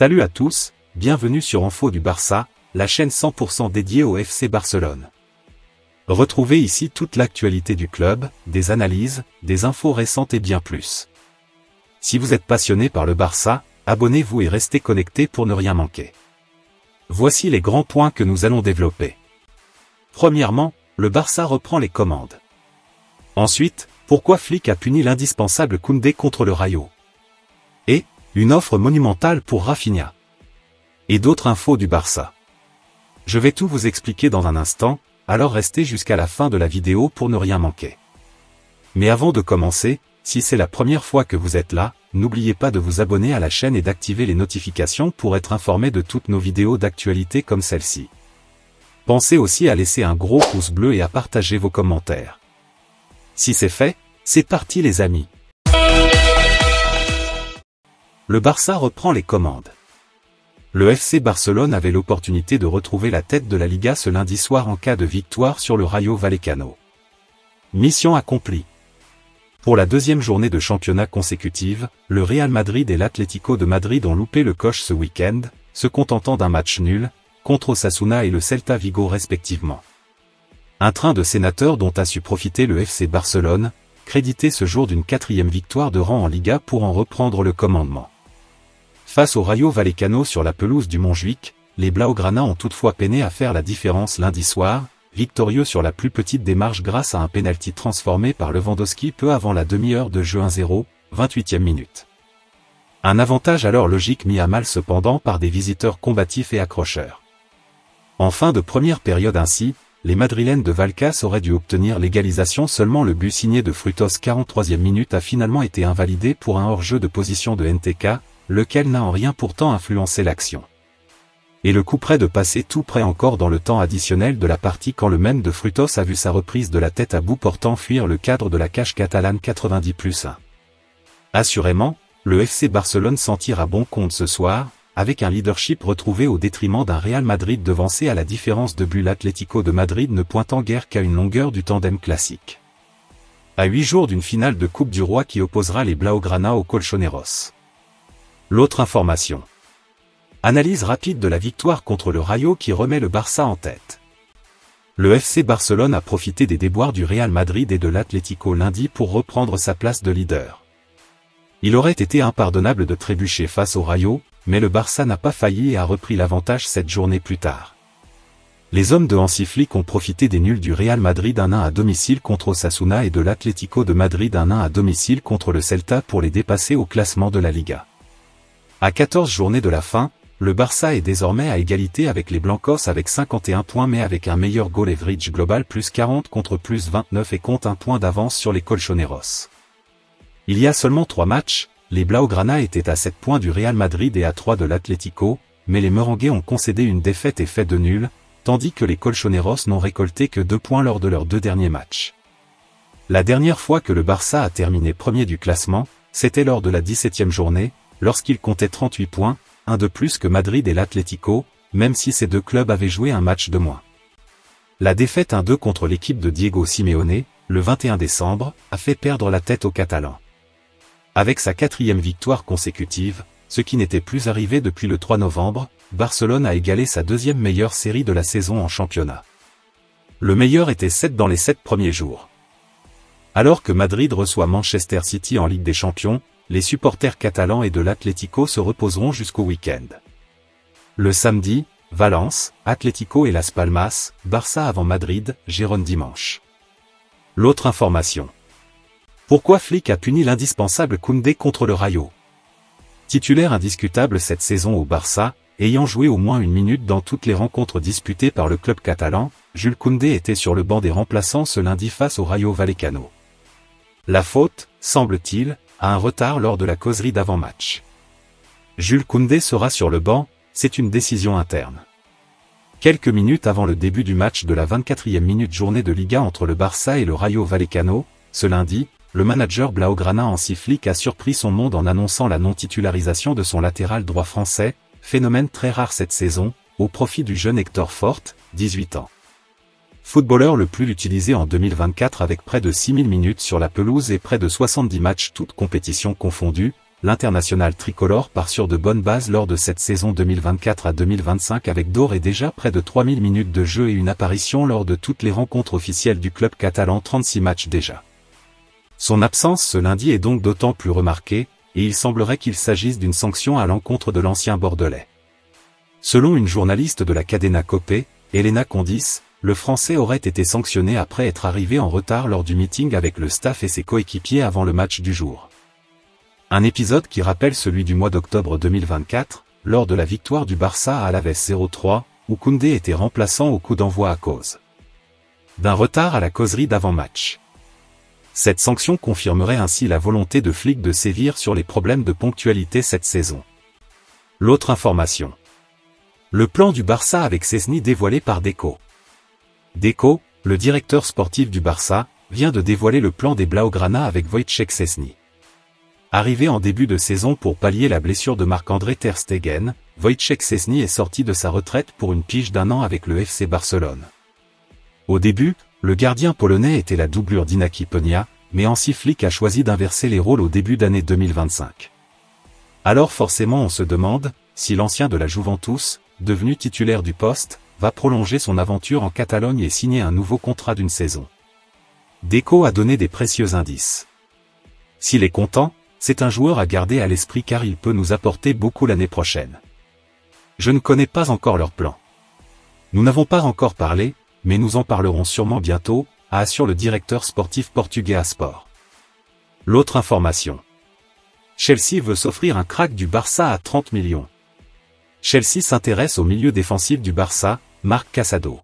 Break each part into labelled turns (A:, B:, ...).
A: Salut à tous, bienvenue sur Info du Barça, la chaîne 100% dédiée au FC Barcelone. Retrouvez ici toute l'actualité du club, des analyses, des infos récentes et bien plus. Si vous êtes passionné par le Barça, abonnez-vous et restez connectés pour ne rien manquer. Voici les grands points que nous allons développer. Premièrement, le Barça reprend les commandes. Ensuite, pourquoi Flick a puni l'indispensable Koundé contre le Rayo. Et, une offre monumentale pour Rafinha. Et d'autres infos du Barça. Je vais tout vous expliquer dans un instant, alors restez jusqu'à la fin de la vidéo pour ne rien manquer. Mais avant de commencer, si c'est la première fois que vous êtes là, n'oubliez pas de vous abonner à la chaîne et d'activer les notifications pour être informé de toutes nos vidéos d'actualité comme celle-ci. Pensez aussi à laisser un gros pouce bleu et à partager vos commentaires. Si c'est fait, c'est parti les amis. Le Barça reprend les commandes. Le FC Barcelone avait l'opportunité de retrouver la tête de la Liga ce lundi soir en cas de victoire sur le Rayo Vallecano. Mission accomplie. Pour la deuxième journée de championnat consécutive, le Real Madrid et l'Atlético de Madrid ont loupé le coche ce week-end, se contentant d'un match nul, contre Osasuna et le Celta Vigo respectivement. Un train de sénateurs dont a su profiter le FC Barcelone, crédité ce jour d'une 4e victoire de rang en Liga pour en reprendre le commandement. Face au Rayo Vallecano sur la pelouse du Montjuïc, les Blaugrana ont toutefois peiné à faire la différence lundi soir, victorieux sur la plus petite démarche grâce à un pénalty transformé par Lewandowski peu avant la demi-heure de jeu 1-0, 28e minute. Un avantage alors logique mis à mal cependant par des visiteurs combatifs et accrocheurs. En fin de première période ainsi, les Madrilènes de Vallecas auraient dû obtenir l'égalisation, seulement le but signé de Frutos 43e minute a finalement été invalidé pour un hors-jeu de position de NTK, lequel n'a en rien pourtant influencé l'action. Et le coup près de passer tout près encore dans le temps additionnel de la partie quand le même de Frutos a vu sa reprise de la tête à bout portant fuir le cadre de la cage catalane 90+1. Assurément, le FC Barcelone s'en tire à bon compte ce soir, avec un leadership retrouvé au détriment d'un Real Madrid devancé à la différence de but, l'Atlético de Madrid ne pointant guère qu'à une longueur du tandem classique. À 8 jours d'une finale de Coupe du Roi qui opposera les Blaugrana aux Colchoneros. L'autre information. Analyse rapide de la victoire contre le Rayo qui remet le Barça en tête. Le FC Barcelone a profité des déboires du Real Madrid et de l'Atlético lundi pour reprendre sa place de leader. Il aurait été impardonnable de trébucher face au Rayo, mais le Barça n'a pas failli et a repris l'avantage 7 journées plus tard. Les hommes de Hansi Flick ont profité des nuls du Real Madrid 1-1 à domicile contre Osasuna et de l'Atlético de Madrid 1-1 à domicile contre le Celta pour les dépasser au classement de la Liga. À 14 journées de la fin, le Barça est désormais à égalité avec les Blancos avec 51 points mais avec un meilleur goal average global plus 40 contre plus 29 et compte un point d'avance sur les Colchoneros. Il y a seulement 3 matchs, les Blaugrana étaient à 7 points du Real Madrid et à 3 de l'Atlético, mais les Merengues ont concédé une défaite et fait de nul, tandis que les Colchoneros n'ont récolté que 2 points lors de leurs 2 derniers matchs. La dernière fois que le Barça a terminé premier du classement, c'était lors de la 17e journée, lorsqu'il comptait 38 points, un de plus que Madrid et l'Atlético, même si ces deux clubs avaient joué un match de moins. La défaite 1-2 contre l'équipe de Diego Simeone, le 21 décembre, a fait perdre la tête aux Catalans. Avec sa 4e victoire consécutive, ce qui n'était plus arrivé depuis le 3 novembre, Barcelone a égalé sa 2e meilleure série de la saison en championnat. Le meilleur était 7 dans les 7 premiers jours. Alors que Madrid reçoit Manchester City en Ligue des Champions, les supporters catalans et de l'Atlético se reposeront jusqu'au week-end. Le samedi, Valence, Atlético et Las Palmas, Barça avant Madrid, Gérone dimanche. L'autre information. Pourquoi Flick a puni l'indispensable Koundé contre le Rayo? Titulaire indiscutable cette saison au Barça, ayant joué au moins une minute dans toutes les rencontres disputées par le club catalan, Jules Koundé était sur le banc des remplaçants ce lundi face au Rayo Vallecano. La faute, semble-t-il, à un retard lors de la causerie d'avant-match. Jules Koundé sera sur le banc, c'est une décision interne. Quelques minutes avant le début du match de la 24e minute journée de Liga entre le Barça et le Rayo Vallecano, ce lundi, le manager Blaugrana Hansi Flick a surpris son monde en annonçant la non-titularisation de son latéral droit français, phénomène très rare cette saison, au profit du jeune Hector Fort, 18 ans. Footballeur le plus utilisé en 2024 avec près de 6000 minutes sur la pelouse et près de 70 matchs toutes compétitions confondues, l'international tricolore part sur de bonnes bases lors de cette saison 2024 à 2025 avec d'ores et déjà près de 3000 minutes de jeu et une apparition lors de toutes les rencontres officielles du club catalan, 36 matchs déjà. Son absence ce lundi est donc d'autant plus remarquée, et il semblerait qu'il s'agisse d'une sanction à l'encontre de l'ancien bordelais. Selon une journaliste de la Cadena Copé, Elena Condis, le Français aurait été sanctionné après être arrivé en retard lors du meeting avec le staff et ses coéquipiers avant le match du jour. Un épisode qui rappelle celui du mois d'octobre 2024, lors de la victoire du Barça à Alaves 0-3, où Koundé était remplaçant au coup d'envoi à cause d'un retard à la causerie d'avant-match. Cette sanction confirmerait ainsi la volonté de Flick de sévir sur les problèmes de ponctualité cette saison. L'autre information. Le plan du Barça avec Szczęsny dévoilé par Deco. Deco, le directeur sportif du Barça, vient de dévoiler le plan des Blaugrana avec Wojciech Szczęsny. Arrivé en début de saison pour pallier la blessure de Marc-André ter Stegen, Wojciech Szczęsny est sorti de sa retraite pour une pige d'1 an avec le FC Barcelone. Au début, le gardien polonais était la doublure d'Inaki Peña, mais Hansi Flick a choisi d'inverser les rôles au début d'année 2025. Alors forcément on se demande, si l'ancien de la Juventus, devenu titulaire du poste, va prolonger son aventure en Catalogne et signer un nouveau contrat d'une saison. Deco a donné des précieux indices. S'il est content, c'est un joueur à garder à l'esprit car il peut nous apporter beaucoup l'année prochaine. Je ne connais pas encore leur plan. Nous n'avons pas encore parlé, mais nous en parlerons sûrement bientôt, assure le directeur sportif portugais à Sport. L'autre information. Chelsea veut s'offrir un crack du Barça à 30 millions. Chelsea s'intéresse au milieu défensif du Barça, Marc Casado.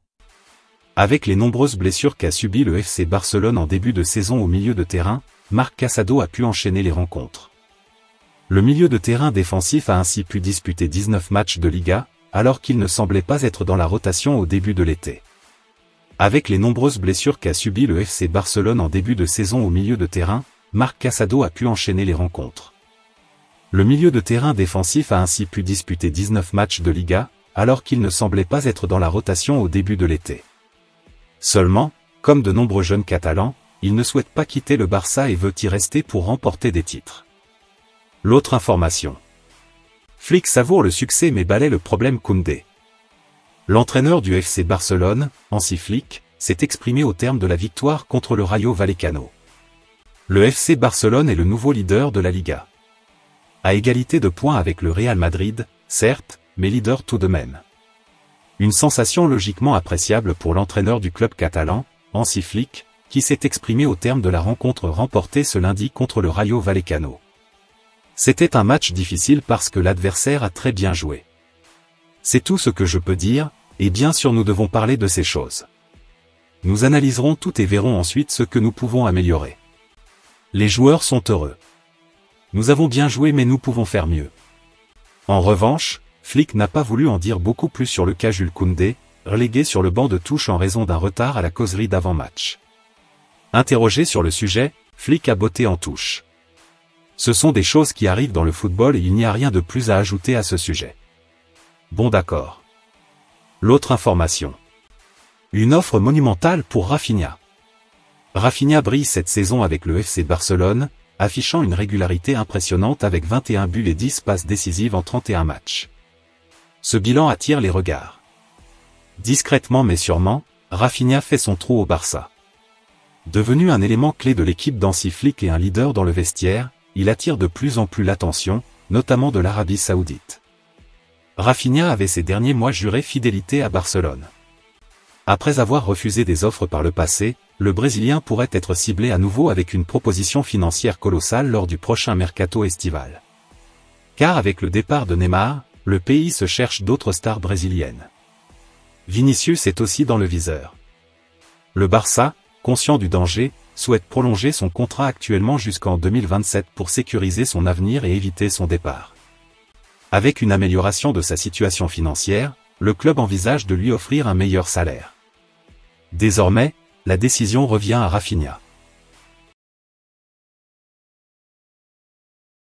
A: Avec les nombreuses blessures qu'a subi le FC Barcelone en début de saison au milieu de terrain, Marc Casado a pu enchaîner les rencontres. Le milieu de terrain défensif a ainsi pu disputer 19 matchs de Liga, alors qu'il ne semblait pas être dans la rotation au début de l'été. Avec les nombreuses blessures qu'a subi le FC Barcelone en début de saison au milieu de terrain, Marc Casado a pu enchaîner les rencontres. Le milieu de terrain défensif a ainsi pu disputer 19 matchs de Liga, alors qu'il ne semblait pas être dans la rotation au début de l'été. Seulement, comme de nombreux jeunes Catalans, il ne souhaite pas quitter le Barça et veut y rester pour remporter des titres. L'autre information. Flick savoure le succès mais balaie le problème Koundé. L'entraîneur du FC Barcelone, Hansi Flick, s'est exprimé au terme de la victoire contre le Rayo Vallecano. Le FC Barcelone est le nouveau leader de la Liga. À égalité de points avec le Real Madrid, certes, mais leader tout de même. Une sensation logiquement appréciable pour l'entraîneur du club catalan, Hansi Flick, qui s'est exprimé au terme de la rencontre remportée ce lundi contre le Rayo Vallecano. C'était un match difficile parce que l'adversaire a très bien joué. C'est tout ce que je peux dire, et bien sûr nous devons parler de ces choses. Nous analyserons tout et verrons ensuite ce que nous pouvons améliorer. Les joueurs sont heureux. Nous avons bien joué mais nous pouvons faire mieux. En revanche, Flick n'a pas voulu en dire beaucoup plus sur le cas Jules Koundé, relégué sur le banc de touche en raison d'un retard à la causerie d'avant-match. Interrogé sur le sujet, Flick a botté en touche. Ce sont des choses qui arrivent dans le football et il n'y a rien de plus à ajouter à ce sujet. Bon d'accord. L'autre information. Une offre monumentale pour Rafinha. Rafinha brille cette saison avec le FC Barcelone, affichant une régularité impressionnante avec 21 buts et 10 passes décisives en 31 matchs. Ce bilan attire les regards. Discrètement mais sûrement, Rafinha fait son trou au Barça. Devenu un élément clé de l'équipe d'Hansi Flick et un leader dans le vestiaire, il attire de plus en plus l'attention, notamment de l'Arabie Saoudite. Rafinha avait ces derniers mois juré fidélité à Barcelone. Après avoir refusé des offres par le passé, le Brésilien pourrait être ciblé à nouveau avec une proposition financière colossale lors du prochain mercato estival. Car avec le départ de Neymar, le pays se cherche d'autres stars brésiliennes. Vinicius est aussi dans le viseur. Le Barça, conscient du danger, souhaite prolonger son contrat actuellement jusqu'en 2027 pour sécuriser son avenir et éviter son départ. Avec une amélioration de sa situation financière, le club envisage de lui offrir un meilleur salaire. Désormais, la décision revient à Rafinha.